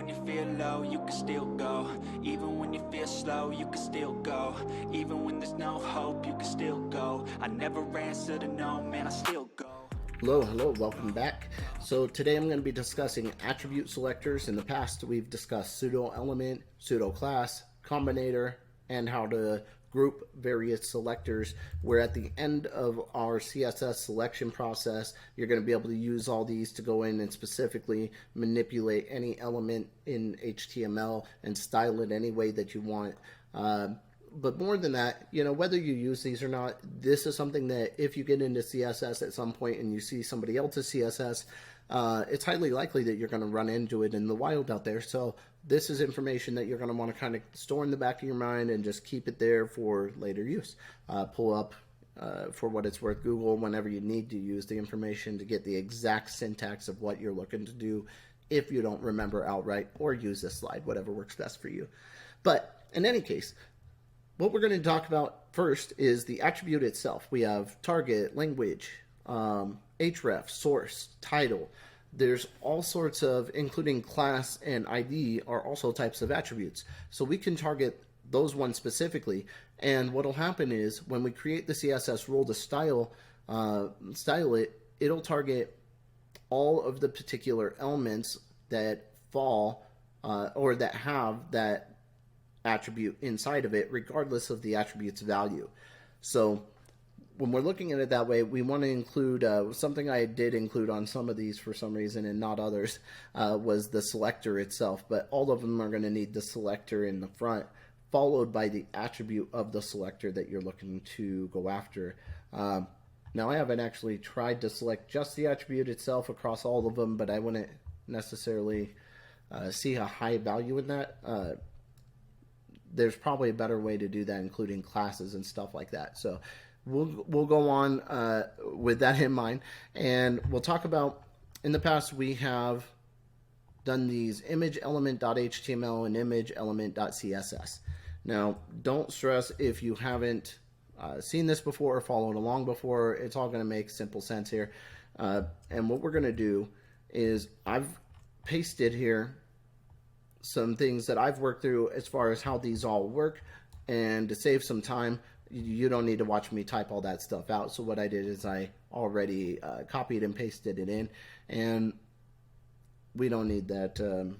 when you feel low, you can still go. Even when you feel slow, you can still go. Even when there's no hope, you can still go. I never answer to no, man, I still go. Hello, welcome back. So today I'm going to be discussing attribute selectors. In the past, we've discussed pseudo element, pseudo class, combinator, and how to group various selectors, where at the end of our CSS selection process, you're going to be able to use all these to go in and specifically manipulate any element in HTML and style it any way that you want. But more than that, whether you use these or not, this is something that if you get into CSS at some point and you see somebody else's CSS, it's highly likely that you're going to run into it in the wild out there. So this is information that you're going to want to kind of store in the back of your mind and just keep it there for later use. Pull up, for what it's worth, Google whenever you need to use the information to get the exact syntax of what you're looking to do if you don't remember outright, or use this slide, whatever works best for you. But in any case, what we're going to talk about first is the attribute itself. We have target, language, href, source, title. There's all sorts of, including class and ID, are also types of attributes. So we can target those ones specifically. And what will happen is when we create the CSS rule to style it, it'll target all of the particular elements that fall or that have that attribute inside of it, regardless of the attribute's value. So when we're looking at it that way, we want to include something I did include on some of these for some reason and not others, was the selector itself. But all of them are going to need the selector in the front, followed by the attribute of the selector that you're looking to go after. Now, I haven't actually tried to select just the attribute itself across all of them, but I wouldn't necessarily see a high value in that. There's probably a better way to do that, including classes and stuff like that. So we'll go on with that in mind, and we'll talk about, in the past we have done these image element.html and image element.css. Now, don't stress if you haven't seen this before or followed along before. It's all going to make simple sense here. And what we're going to do is I've pasted here some things that I've worked through as far as how these all work, and to save some time, you don't need to watch me type all that stuff out. So what I did is I already copied and pasted it in, and we don't need that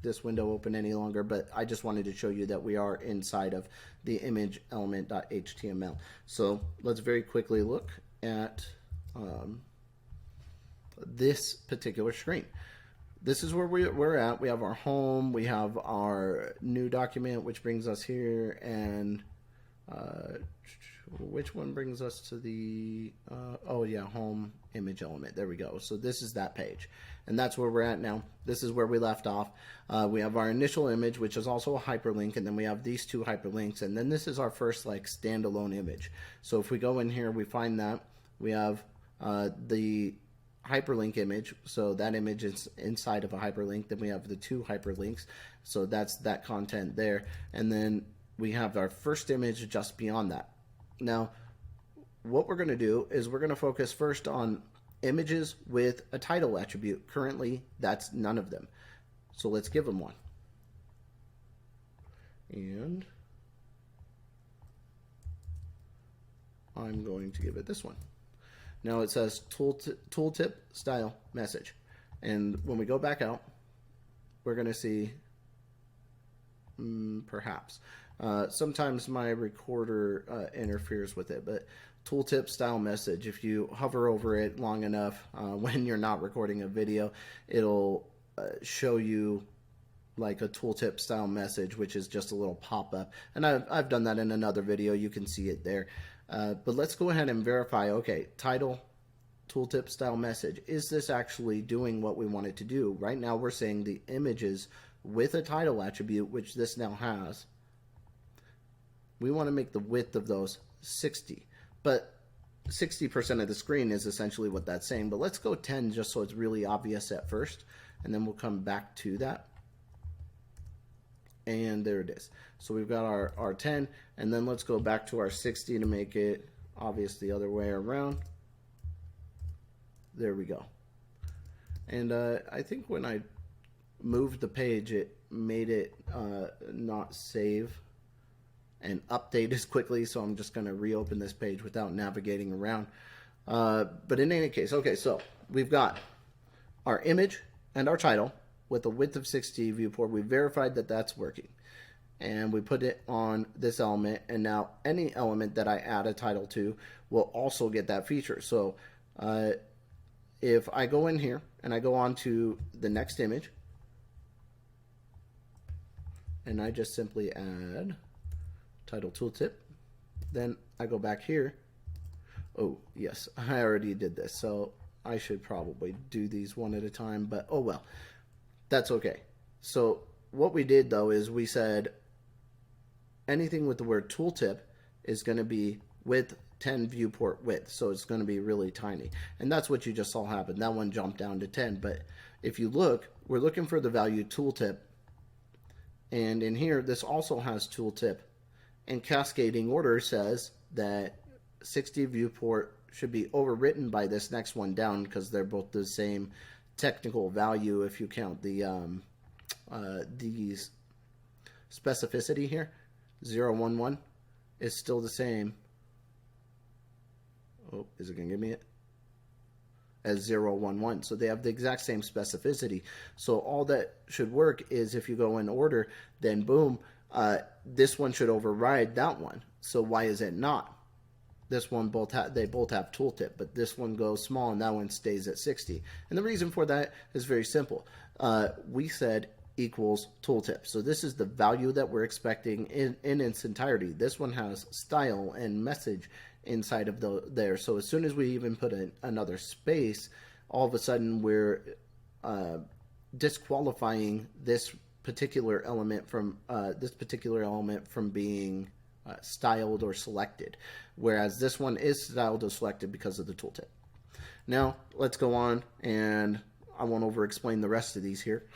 this window open any longer, but I just wanted to show you that we are inside of the image element.html. So let's very quickly look at this particular screen. This is where we're at. We have our home, we have our new document, which brings us here, and which one brings us to the, oh yeah, home image element. There we go. So this is that page, and that's where we're at now. This is where we left off. We have our initial image, which is also a hyperlink, and then we have these two hyperlinks, and then this is our first like standalone image. So if we go in here, we find that we have the hyperlink image, so that image is inside of a hyperlink. Then we have the two hyperlinks, so that's that content there, and then we have our first image just beyond that. Now, what we're going to do is we're going to focus first on images with a title attribute. Currently, that's none of them, so let's give them one. And I'm going to give it this one. Now it says tooltip style message, and when we go back out, we're going to see perhaps sometimes my recorder interferes with it, but tooltip style message, if you hover over it long enough when you're not recording a video, it'll show you like a tooltip style message, which is just a little pop-up, and I've done that in another video. You can see it there. But let's go ahead and verify, okay, title, tooltip style message. Is this actually doing what we want it to do? Right now we're saying the images with a title attribute, which this now has, we want to make the width of those 60. But 60% of the screen is essentially what that's saying. But let's go 10 just so it's really obvious at first, and then we'll come back to that. And there it is. So we've got our 10, and then let's go back to our 60 to make it obvious the other way around. There we go. And I think when I moved the page, it made it not save and update as quickly, so I'm just going to reopen this page without navigating around. But in any case, okay, so we've got our image and our title with a width of 60 viewport. We verified that that's working. And we put it on this element, and now any element that I add a title to will also get that feature. So if I go in here and I go on to the next image, and I just simply add title tooltip, then I go back here. Oh, yes, I already did this, so I should probably do these one at a time, but oh well, that's okay. So what we did, though, is we said anything with the word tooltip is going to be with 10 viewport width, so it's going to be really tiny. And that's what you just saw happen. That one jumped down to 10, but if you look, we're looking for the value tooltip, and in here, this also has tooltip, and cascading order says that 60 viewport should be overwritten by this next one down because they're both the same technical value if you count the specificity here. 011 is still the same. Oh, is it going to give me it? As 011. So they have the exact same specificity. So all that should work is if you go in order, then boom, this one should override that one. So why is it not? This one they both have tooltip, but this one goes small and that one stays at 60. And the reason for that is very simple. We said equals tooltip. So this is the value that we're expecting in its entirety. This one has style and message inside of there. So as soon as we even put in another space, all of a sudden we're disqualifying this particular element from being styled or selected, whereas this one is styled or selected because of the tooltip. Now let's go on, and I won't over explain the rest of these here.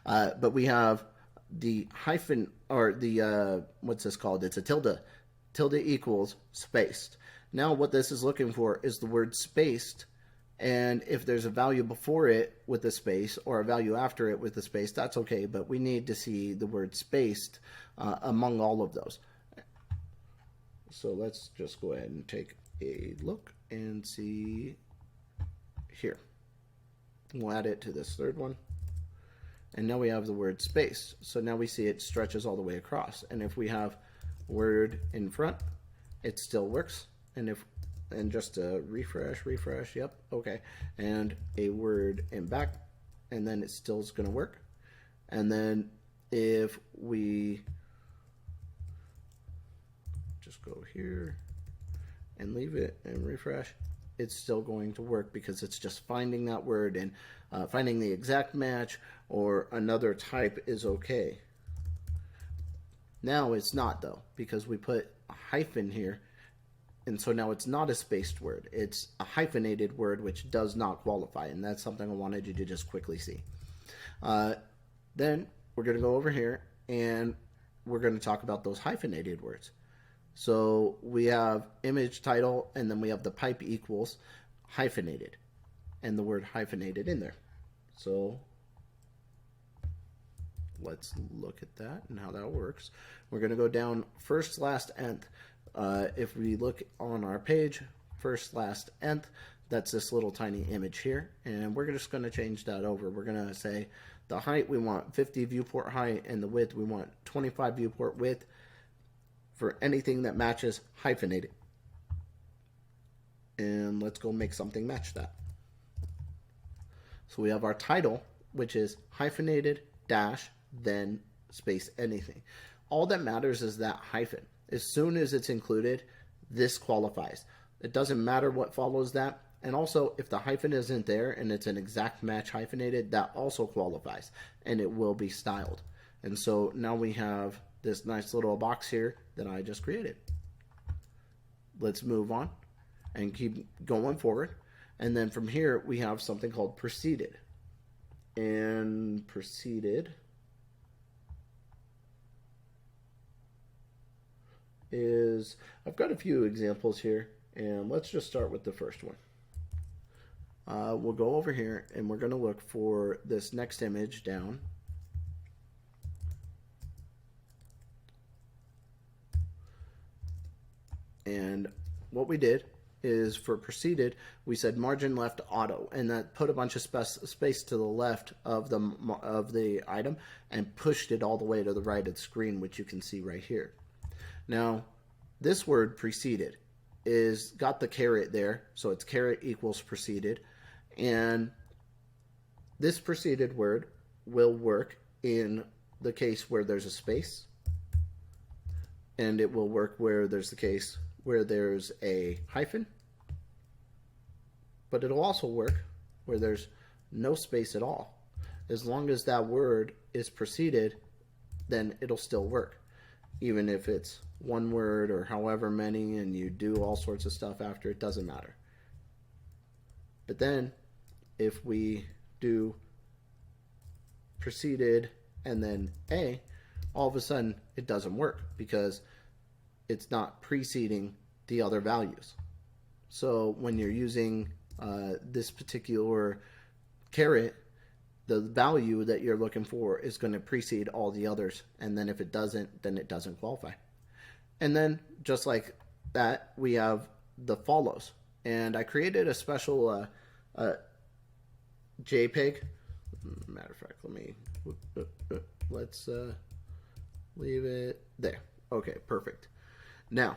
But we have the hyphen, or the what's this called? It's a tilde equals spaced. Now what this is looking for is the word spaced, and if there's a value before it with a space or a value after it with a space, that's okay, but we need to see the word spaced among all of those. So let's just go ahead and take a look and see here. We'll add it to this third one. And now we have the word space. So now we see it stretches all the way across. And if we have word in front, it still works. And just a refresh, yep, okay. And a word in back, and then it still is going to work. And then if we just go here and leave it and refresh, it's still going to work because it's just finding that word, and finding the exact match or another type is okay. Now it's not, though, because we put a hyphen here, and so now it's not a spaced word. It's a hyphenated word, which does not qualify, and that's something I wanted you to just quickly see. Then we're going to go over here, and we're going to talk about those hyphenated words. So we have image title, and then we have the pipe equals hyphenated, and the word hyphenated in there. So let's look at that and how that works. We're going to go down first, last, nth. If we look on our page, first, last, nth, that's this little tiny image here, and we're just going to change that over. We're going to say the height, we want 50 viewport height, and the width, we want 25 viewport width for anything that matches hyphenated. And let's go make something match that. So we have our title, which is hyphenated dash then space anything. All that matters is that hyphen. As soon as it's included, this qualifies. It doesn't matter what follows that. And also, if the hyphen isn't there and it's an exact match hyphenated, that also qualifies, and it will be styled. And so now we have this nice little box here that I just created. Let's move on and keep going forward. And then from here, we have something called preceded. And preceded is, I've got a few examples here, and let's just start with the first one. we'll go over here and we're going to look for this next image down. And what we did is for preceded, we said margin left auto, and that put a bunch of space to the left of the item and pushed it all the way to the right of the screen, which you can see right here. Now, this word preceded is got the caret there, so it's caret equals preceded, and this preceded word will work in the case where there's a space, and it will work where there's the case where there's a hyphen, but it'll also work where there's no space at all. As long as that word is preceded, then it'll still work, even if it's one word or however many and you do all sorts of stuff after, it doesn't matter. But then if we do preceded and then a, all of a sudden it doesn't work because it's not preceding the other values. So when you're using this particular caret, the value that you're looking for is going to precede all the others, and then if it doesn't, then it doesn't qualify. And then just like that, we have the follows, and I created a special JPEG. Matter of fact, let's leave it there. Okay, perfect. Now,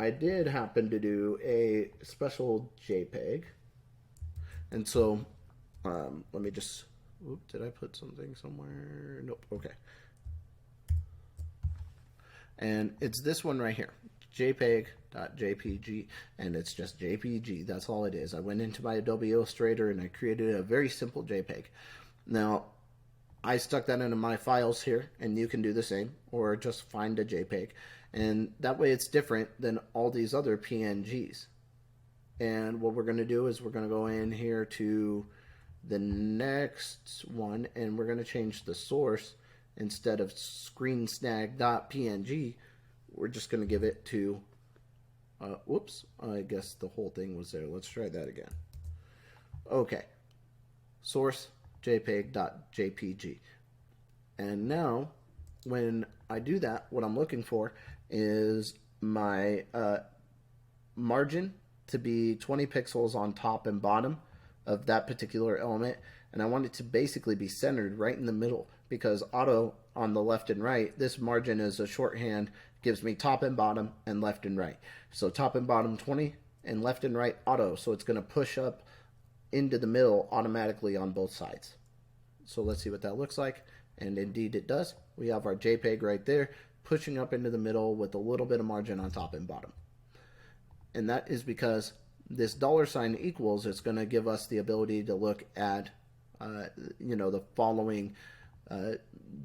I did happen to do a special JPEG, and so let me just, did I put something somewhere? Nope, okay. And it's this one right here, jpeg.jpg, and it's just JPG, that's all it is. I went into my Adobe Illustrator and I created a very simple JPEG. Now, I stuck that into my files here, and you can do the same, or just find a JPEG. And that way it's different than all these other PNGs. And what we're going to do is we're going to go in here to the next one, and we're going to change the source. Instead of screensnag.png, we're just going to give it to, whoops, I guess the whole thing was there. Let's try that again. Okay, source jpeg.jpg. And now, when I do that, what I'm looking for is my margin to be 20 pixels on top and bottom of that particular element, and I want it to basically be centered right in the middle, because auto on the left and right, this margin is a shorthand, gives me top and bottom and left and right. So top and bottom 20 and left and right auto, so it's going to push up into the middle automatically on both sides. So let's see what that looks like, and indeed it does. We have our JPEG right there pushing up into the middle with a little bit of margin on top and bottom. And that is because this $ equals, it's going to give us the ability to look at the following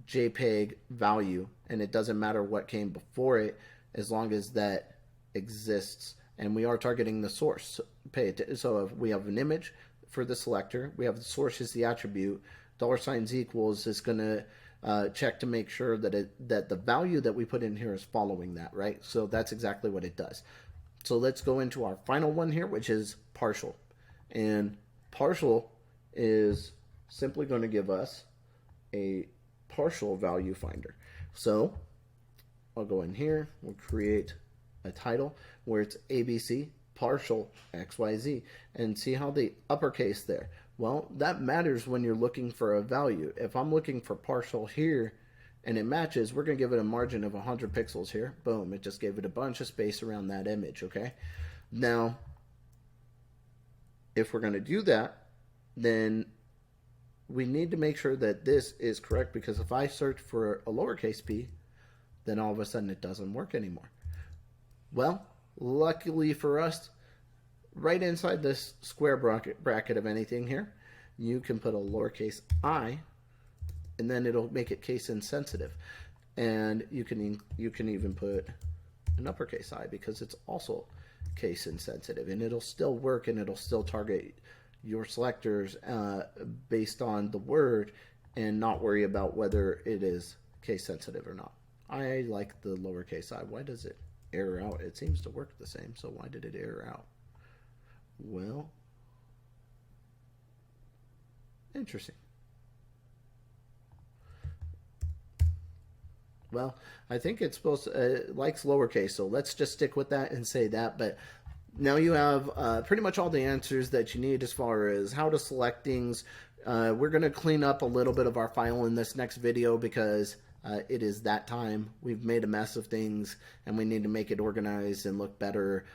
JPEG value, and it doesn't matter what came before it as long as that exists. And we are targeting the source. So if we have an image for the selector, we have the source is the attribute, $ equals is going to check to make sure that the value that we put in here is following that, right? So that's exactly what it does. So let's go into our final one here, which is partial. And partial is simply going to give us a partial value finder. So I'll go in here, we'll create a title where it's ABC partial XYZ, and see how the uppercase there. Well, that matters when you're looking for a value. If I'm looking for partial here and it matches, we're going to give it a margin of 100 pixels here. Boom, it just gave it a bunch of space around that image, okay? Now, if we're going to do that, then we need to make sure that this is correct, because if I search for a lowercase p, then all of a sudden it doesn't work anymore. Well, luckily for us, right inside this square bracket of anything here, you can put a lowercase I, and then it'll make it case insensitive. And you can even put an uppercase I, because it's also case insensitive, and it'll still work, and it'll still target your selectors based on the word, and not worry about whether it is case sensitive or not. I like the lowercase I. Why does it error out? It seems to work the same, so why did it error out? Well, Interesting. Well, I think it's supposed to, it likes lowercase, so let's just stick with that and say that. But now you have pretty much all the answers that you need as far as how to select things. We're going to clean up a little bit of our file in this next video because it is that time. We've made a mess of things and we need to make it organized and look better.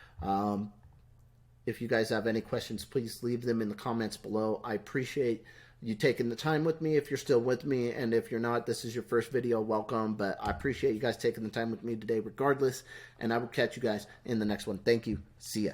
If you guys have any questions, please leave them in the comments below. I appreciate you taking the time with me if you're still with me, and if you're not, this is your first video, welcome. But I appreciate you guys taking the time with me today regardless, and I will catch you guys in the next one. Thank you. See ya.